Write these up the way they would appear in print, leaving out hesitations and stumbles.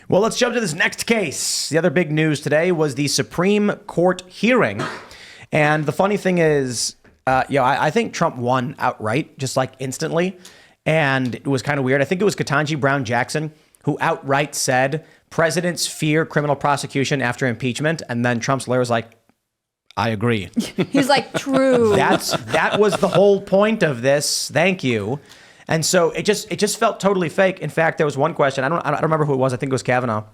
Well, let's jump to this next case. The other big news today was the Supreme Court hearing. And the funny thing is, I think Trump won outright, just like instantly. And it was kind of weird. I think it was Ketanji Brown Jackson who outright said presidents fear criminal prosecution after impeachment. And then Trump's lawyer was like, I agree. He's like, true. That was the whole point of this. Thank you. And so it just felt totally fake. In fact, there was one question. I don't remember who it was. I think it was Kavanaugh.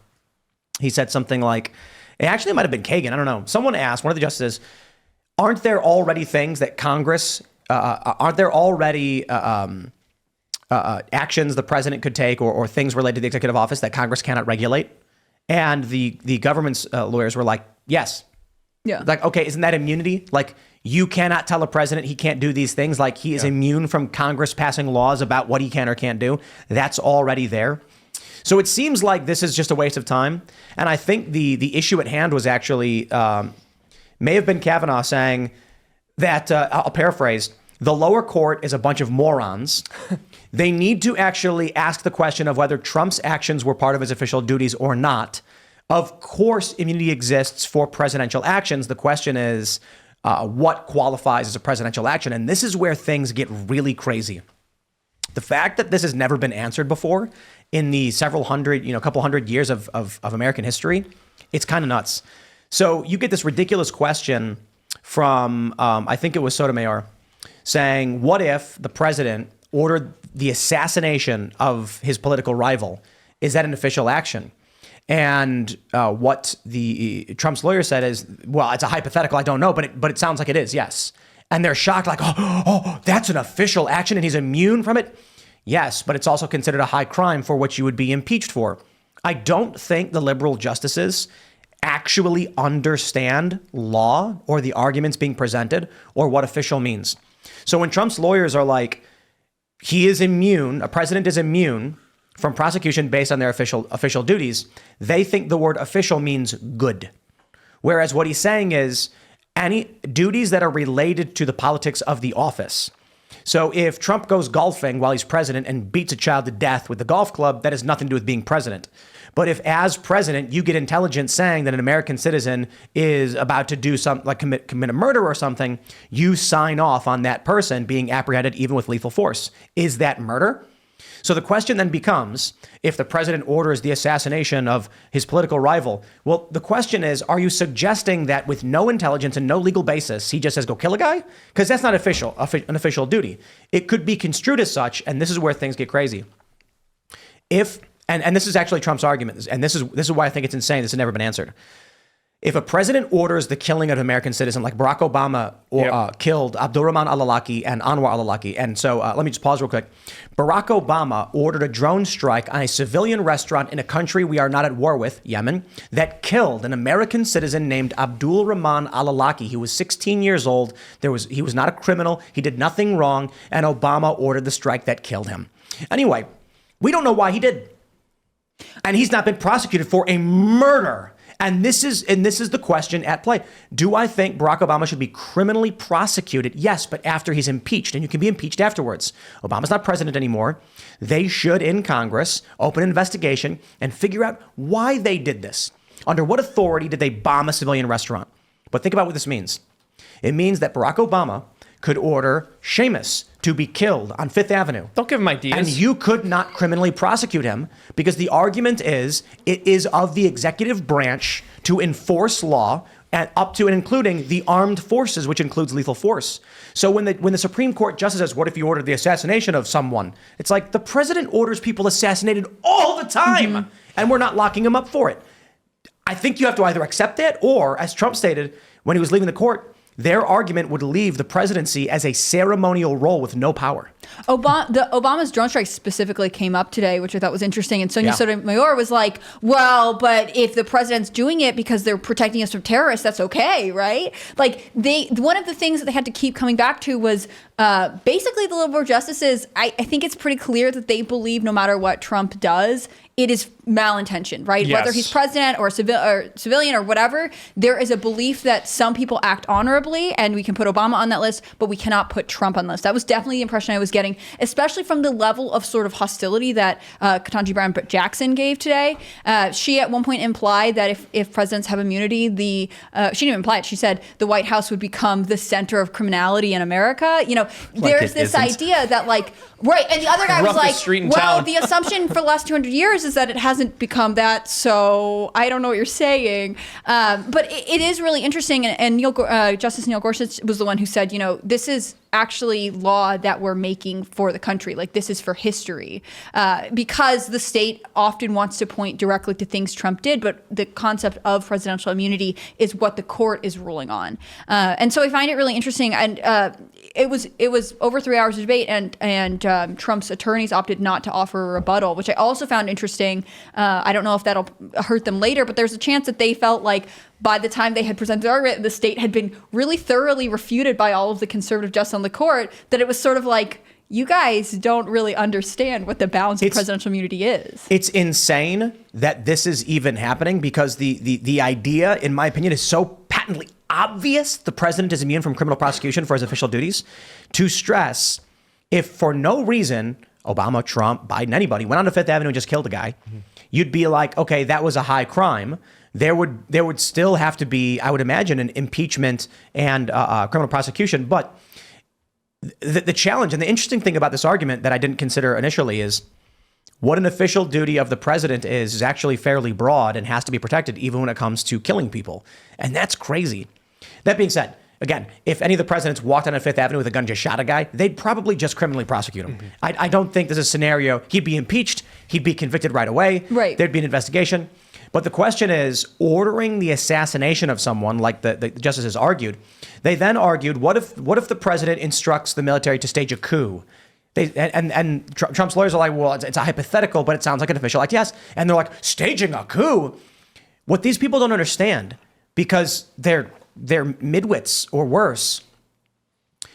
He said something like, it might have been Kagan. I don't know. Someone asked, one of the justices, aren't there already things that Congress, aren't there already actions the president could take or things related to the executive office that Congress cannot regulate? And the government's lawyers were like, yes. Yeah. Like, okay, isn't that immunity? Like, you cannot tell a president he can't do these things. Like, he is immune from Congress passing laws about what he can or can't do. That's already there. So it seems like this is just a waste of time. And I think the issue at hand was actually, may have been Kavanaugh saying that, I'll paraphrase, the lower court is a bunch of morons. They need to actually ask the question of whether Trump's actions were part of his official duties or not. Of course, immunity exists for presidential actions. The question is, what qualifies as a presidential action? And this is where things get really crazy. The fact that this has never been answered before in the couple hundred years of American history, it's kind of nuts. So you get this ridiculous question from, I think it was Sotomayor, saying, what if the president ordered the assassination of his political rival? Is that an official action? And what the Trump's lawyer said is, well, it's a hypothetical. I don't know, but it sounds like it is. Yes. And they're shocked, like, oh, that's an official action and he's immune from it. Yes, but it's also considered a high crime for which you would be impeached for. I don't think the liberal justices actually understand law or the arguments being presented or what official means. So when Trump's lawyers are like, he is immune, a president is immune from prosecution based on their official duties, they think the word official means good. Whereas what he's saying is any duties that are related to the politics of the office. So if Trump goes golfing while he's president and beats a child to death with the golf club, that has nothing to do with being president. But if as president, you get intelligence saying that an American citizen is about to do something like commit a murder or something, you sign off on that person being apprehended even with lethal force. Is that murder? So the question then becomes, if the president orders the assassination of his political rival, well, the question is, are you suggesting that with no intelligence and no legal basis, he just says, go kill a guy? Because that's not an official duty. It could be construed as such, and this is where things get crazy. And this is actually Trump's argument, and this is why I think it's insane. This has never been answered. If a president orders the killing of an American citizen, like Barack Obama killed Abdurrahman al-Awlaki and Anwar al-Awlaki, and so let me just pause real quick. Barack Obama ordered a drone strike on a civilian restaurant in a country we are not at war with, Yemen, that killed an American citizen named Abdul Rahman al-Awlaki. He was 16 years old. He was not a criminal. He did nothing wrong, and Obama ordered the strike that killed him. Anyway, we don't know why he did. And he's not been prosecuted for a murder. And this is the question at play. Do I think Barack Obama should be criminally prosecuted? Yes, but after he's impeached, and you can be impeached afterwards. Obama's not president anymore. They should, in Congress, open an investigation and figure out why they did this. Under what authority did they bomb a civilian restaurant? But think about what this means. It means that Barack Obama could order Seamus to be killed on Fifth Avenue. Don't give him ideas. And you could not criminally prosecute him because the argument is it is of the executive branch to enforce law and up to and including the armed forces, which includes lethal force. So when the Supreme Court justice says, what if you ordered the assassination of someone? It's like the president orders people assassinated all the time, and we're not locking him up for it. I think you have to either accept that or, as Trump stated when he was leaving the court, their argument would leave the presidency as a ceremonial role with no power. Obama's drone strike specifically came up today, which I thought was interesting. And Sonia Sotomayor was like, well, but if the president's doing it because they're protecting us from terrorists, that's okay, right? Like one of the things that they had to keep coming back to was basically the liberal justices. I think it's pretty clear that they believe no matter what Trump does, it is malintentioned, right? Yes. Whether he's president or civilian or whatever, there is a belief that some people act honorably, and we can put Obama on that list, but we cannot put Trump on the list. That was definitely the impression I was getting, especially from the level of sort of hostility that Ketanji Brown Jackson gave today. She at one point implied that if presidents have immunity, she didn't even imply it. She said the White House would become the center of criminality in America. There's this idea that right. And the other guy was like, well, the assumption for the last 200 years is that it hasn't become that. So I don't know what you're saying. But it is really interesting. And Justice Neil Gorsuch was the one who said, this is actually law that we're making for the country. This is for history. Because the state often wants to point directly to things Trump did, but the concept of presidential immunity is what the court is ruling on. And so I find it really interesting. And it was over 3 hours of debate, and Trump's attorneys opted not to offer a rebuttal, which I also found interesting. I don't know if that'll hurt them later, but there's a chance that they felt like by the time they had presented the argument, the state had been really thoroughly refuted by all of the conservative justices on the court, that it was sort of like, you guys don't really understand what the balance of presidential immunity is. It's insane that this is even happening, because the idea, in my opinion, is so patently obvious the president is immune from criminal prosecution for his official duties, to stress if for no reason Obama, Trump, Biden, anybody went on to Fifth Avenue and just killed a guy, you'd be like, okay, that was a high crime. There would still have to be, I would imagine, an impeachment and criminal prosecution. But the challenge and the interesting thing about this argument that I didn't consider initially is what an official duty of the president is actually fairly broad and has to be protected even when it comes to killing people. And that's crazy. That being said, again, if any of the presidents walked on a Fifth Avenue with a gun, just shot a guy, they'd probably just criminally prosecute him. I don't think there's a scenario. He'd be impeached. He'd be convicted right away. Right. There'd be an investigation. But the question is, ordering the assassination of someone, like the justices argued, they then argued, what if the president instructs the military to stage a coup? Trump's lawyers are like, well, it's a hypothetical, but it sounds like an official act. Yes. And they're like, staging a coup? What these people don't understand, because they're midwits or worse,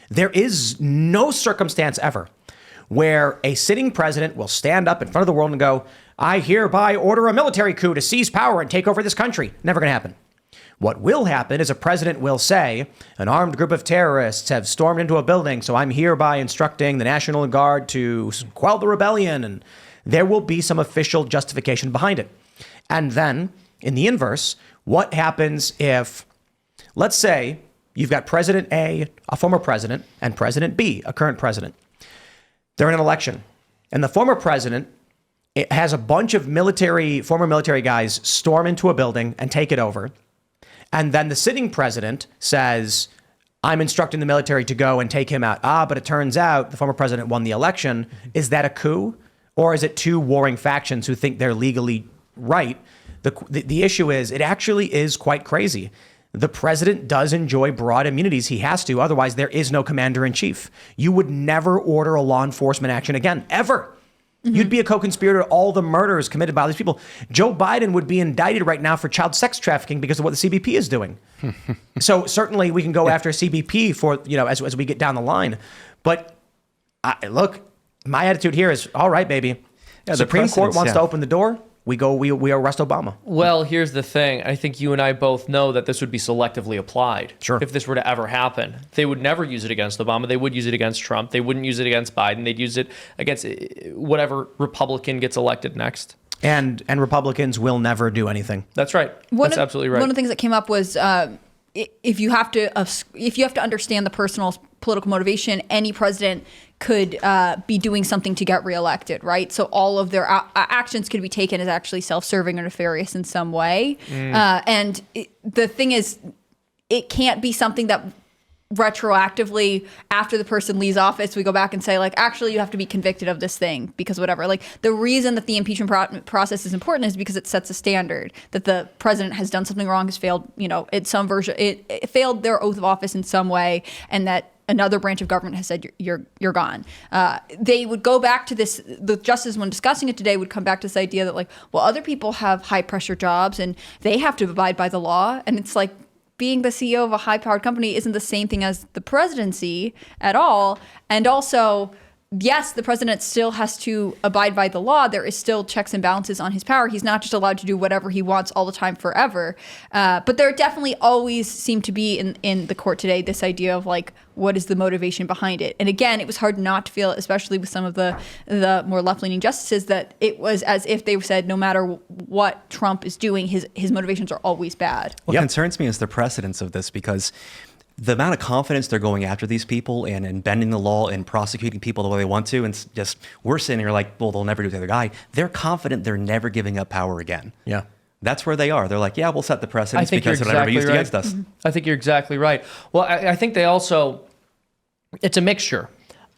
there is no circumstance ever where a sitting president will stand up in front of the world and go, I hereby order a military coup to seize power and take over this country. Never going to happen. What will happen is a president will say, an armed group of terrorists have stormed into a building, so I'm hereby instructing the National Guard to quell the rebellion, and there will be some official justification behind it. And then, in the inverse, what happens if, let's say, you've got President A, a former president, and President B, a current president. They're in an election, and the former president has a bunch of former military guys storm into a building and take it over. And then the sitting president says, I'm instructing the military to go and take him out. But it turns out the former president won the election. Is that a coup? Or is it two warring factions who think they're legally right? The issue is, it actually is quite crazy. The president does enjoy broad immunities. He has to. Otherwise, there is no commander in chief. You would never order a law enforcement action again, ever. You'd be a co-conspirator to all the murders committed by these people. Joe Biden would be indicted right now for child sex trafficking because of what the CBP is doing. So certainly we can go after CBP for, as we get down the line. But look, my attitude here is, all right, baby. Yeah, Supreme Court wants to open the door. We arrest Obama. Well, here's the thing. I think you and I both know that this would be selectively applied. Sure. If this were to ever happen. They would never use it against Obama. They would use it against Trump. They wouldn't use it against Biden. They'd use it against whatever Republican gets elected next. And Republicans will never do anything. That's right. That's absolutely right. One of the things that came up was if you have to understand the personal political motivation, any president could be doing something to get reelected, right? So all of their actions could be taken as actually self-serving or nefarious in some way. And the thing is, it can't be something that retroactively, after the person leaves office, we go back and say, actually, you have to be convicted of this thing because whatever. The reason that the impeachment process is important is because it sets a standard that the president has done something wrong, has failed, it's some version, it failed their oath of office in some way, and that another branch of government has said you're gone. They would go back to this. The justices, when discussing it today, would come back to this idea that other people have high pressure jobs and they have to abide by the law, and it's being the CEO of a high-powered company isn't the same thing as the presidency at all. And also, yes, the president still has to abide by the law. There is still checks and balances on his power. He's not just allowed to do whatever he wants all the time forever. But there definitely always seemed to be in the court today this idea of like, what is the motivation behind it? And again, it was hard not to feel, especially with some of the more left-leaning justices, that it was as if they said no matter what Trump is doing, his motivations are always bad. What concerns me is the precedence of this, because the amount of confidence they're going after these people and bending the law and prosecuting people the way they want to, and just we're sitting here like, well, they'll never do the other guy. They're confident they're never giving up power again. Yeah. That's where they are. They're like, yeah, we'll set the precedence because it'll never be used against us. I think you're exactly right. Well, I think they also, it's a mixture.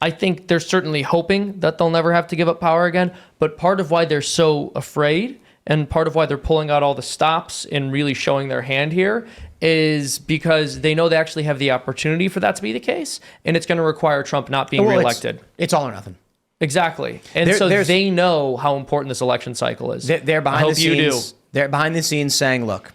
I think they're certainly hoping that they'll never have to give up power again, but part of why they're so afraid and part of why they're pulling out all the stops and really showing their hand here is because they know they actually have the opportunity for that to be the case, and it's going to require Trump not being reelected. It's all or nothing. Exactly. And so they know how important this election cycle is. They're behind the scenes. They're behind the scenes saying, look,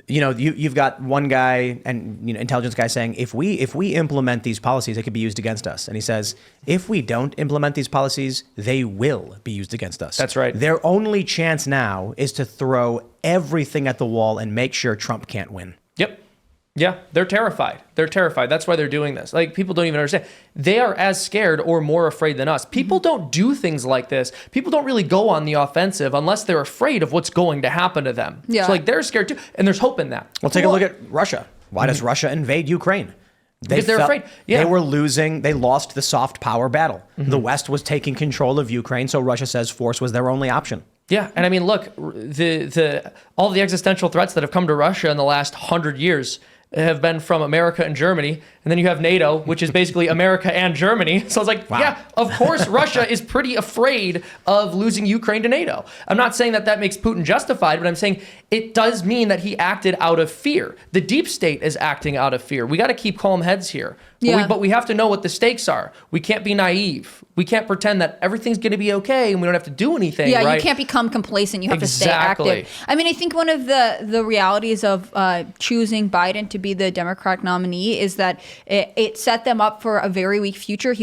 you've got one guy and intelligence guy saying, if we implement these policies, it could be used against us. And he says, if we don't implement these policies, they will be used against us. That's right. Their only chance now is to throw everything at the wall and make sure Trump can't win. Yep. Yeah, they're terrified. They're terrified. That's why they're doing this. Like, people don't even understand. They are as scared or more afraid than us. People don't do things like this. People don't really go on the offensive unless they're afraid of what's going to happen to them. Yeah. So, like, they're scared too. And there's hope in that. Well, take a look at Russia. Why does Russia invade Ukraine? Because they're afraid. Yeah. They were losing. They lost the soft power battle. The West was taking control of Ukraine, so Russia says force was their only option. Yeah, and I mean, look, all the existential threats that have come to Russia in the last 100 years have been from America and Germany. And then you have NATO, which is basically America and Germany. So I was like, yeah, of course, Russia is pretty afraid of losing Ukraine to NATO. I'm not saying that makes Putin justified, but I'm saying it does mean that he acted out of fear. The deep state is acting out of fear. We got to keep calm heads here. Yeah. But we have to know what the stakes are. We can't be naive. We can't pretend that everything's going to be okay and we don't have to do anything. Yeah, right? You can't become complacent. You have to stay active. I mean, I think one of the realities of choosing Biden to be the Democratic nominee is that it set them up for a very weak future.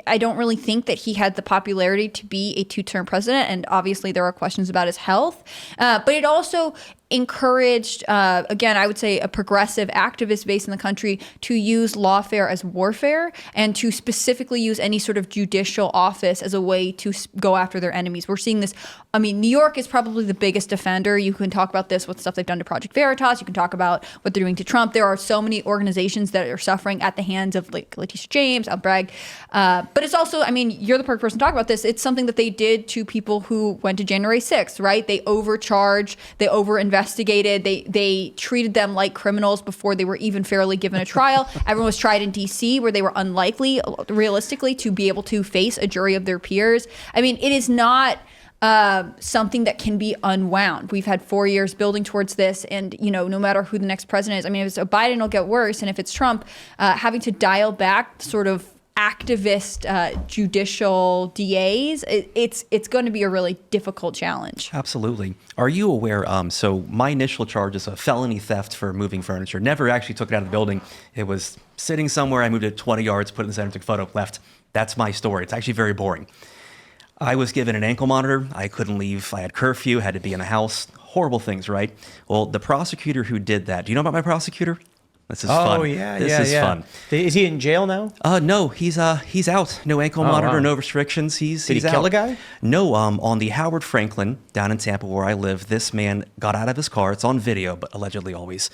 I don't really think that he had the popularity to be a two-term president, and obviously there are questions about his health. But it also encouraged, again, I would say a progressive activist base in the country to use lawfare as warfare and to specifically use any sort of judicial office as a way to go after their enemies. We're seeing this. I mean, New York is probably the biggest offender. You can talk about this with stuff they've done to Project Veritas. You can talk about what they're doing to Trump. There are so many organizations that are suffering at the hands of like Letitia James, Al Bragg. But it's also, I mean, you're the perfect person to talk about this. It's something that they did to people who went to January 6th, right? They overcharged, they over-investigated, they treated them like criminals before they were even fairly given a trial. Everyone was tried in D.C. where they were unlikely, realistically, to be able to face a jury of their peers. I mean, it is not something that can be unwound. We've had 4 years building towards this, and no matter who the next president is, I mean, if it's a Biden, it'll get worse, and if it's Trump, having to dial back sort of activist judicial DAs, it's going to be a really difficult challenge. Absolutely. Are you aware? So my initial charge is a felony theft for moving furniture. Never actually took it out of the building. It was sitting somewhere. I moved it 20 yards, put it in the center, took a photo, left. That's my story. It's actually very boring. I was given an ankle monitor. I couldn't leave. I had curfew, had to be in the house. Horrible things, right? Well, the prosecutor who did that, do you know about my prosecutor? This is fun. Oh, yeah, This is fun. Is he in jail now? No, he's out. No ankle monitor, no restrictions. Did he kill a guy? No, on the Howard Franklin down in Tampa where I live, this man got out of his car. It's on video, but allegedly always,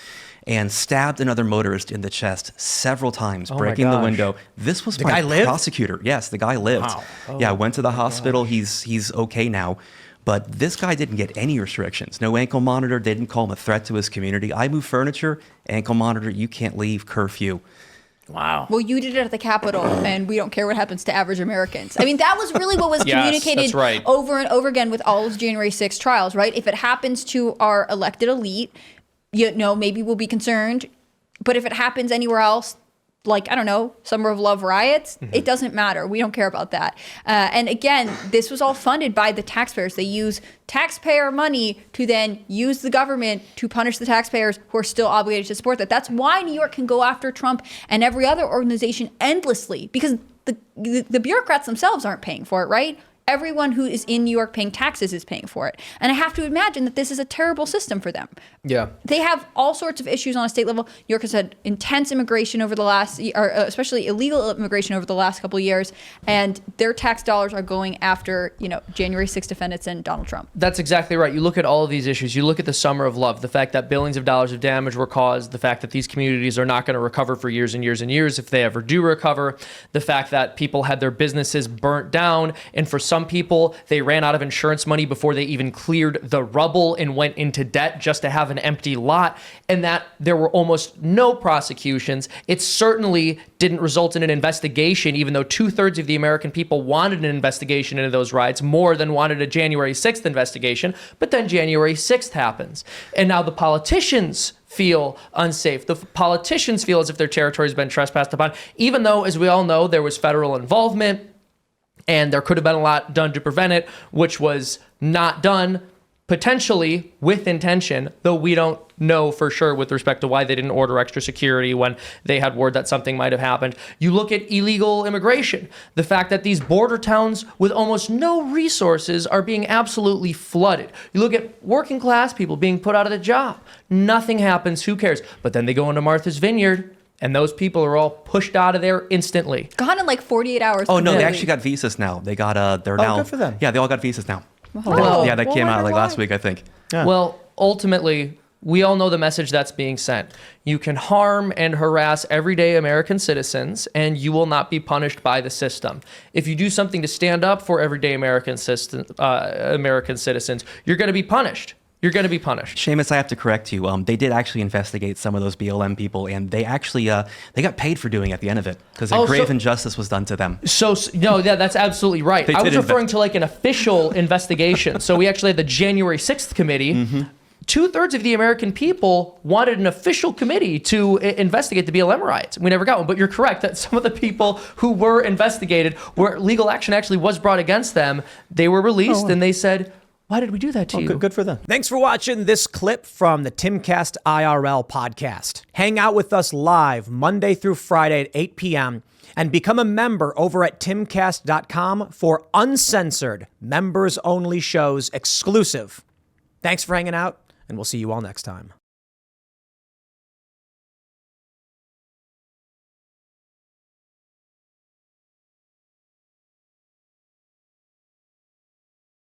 and stabbed another motorist in the chest several times, breaking the window. This was my prosecutor. Yes, the guy lived. Wow. Yeah, went to the hospital. He's okay now. But this guy didn't get any restrictions. No ankle monitor. They didn't call him a threat to his community. I move furniture, ankle monitor, you can't leave, curfew. Wow. Well, you did it at the Capitol, and we don't care what happens to average Americans. I mean, that was really what was communicated over and over again with all those January 6th trials, right? If it happens to our elected elite, maybe we'll be concerned. But if it happens anywhere else, like, I don't know, Summer of Love riots, it doesn't matter. We don't care about that. And again, this was all funded by the taxpayers. They use taxpayer money to then use the government to punish the taxpayers who are still obligated to support that. That's why New York can go after Trump and every other organization endlessly, because the bureaucrats themselves aren't paying for it, right? Everyone who is in New York paying taxes is paying for it. And I have to imagine that this is a terrible system for them. Yeah. They have all sorts of issues on a state level. New York has had intense immigration over the last, or especially illegal immigration over the last couple of years, and their tax dollars are going after, January 6th defendants and Donald Trump. That's exactly right. You look at all of these issues. You look at the summer of love, the fact that billions of dollars of damage were caused, the fact that these communities are not going to recover for years and years and years if they ever do recover, the fact that people had their businesses burnt down, and for some people, they ran out of insurance money before they even cleared the rubble and went into debt just to have an empty lot, and that there were almost no prosecutions. It certainly didn't result in an investigation, even though 2/3 of the American people wanted an investigation into those riots, more than wanted a January 6th investigation. But then January 6th happens. And now the politicians feel unsafe. The politicians feel as if their territory has been trespassed upon, even though, as we all know, there was federal involvement and there could have been a lot done to prevent it, which was not done, potentially with intention, though we don't know for sure with respect to why they didn't order extra security when they had word that something might have happened. You look at illegal immigration, the fact that these border towns with almost no resources are being absolutely flooded. You look at working class people being put out of the job. Nothing happens, who cares? But then they go into Martha's Vineyard, and those people are all pushed out of there instantly. Gone in like 48 hours. Oh, no, they actually got visas now. They got, they're now. Good for them. Yeah, they all got visas now. Well, Yeah, that came out like last week, I think. Yeah. Well, ultimately, we all know the message that's being sent. You can harm and harass everyday American citizens, and you will not be punished by the system. If you do something to stand up for everyday American citizens, you're going to be punished. You're going to be punished. Seamus, I have to correct you. They did actually investigate some of those BLM people, and they actually they got paid for doing it at the end of it because a grave injustice was done to them. That's absolutely right. I was did referring to like an official investigation. So we actually had the January 6th committee. Mm-hmm. 2/3 of the American people wanted an official committee to investigate the BLM riots. We never got one, but you're correct that some of the people who were investigated, where legal action actually was brought against them, they were released and they said, why did we do that to you? Good for them. Thanks for watching this clip from the Timcast IRL podcast. Hang out with us live Monday through Friday at 8 p.m. and become a member over at timcast.com for uncensored, members-only shows exclusive. Thanks for hanging out, and we'll see you all next time.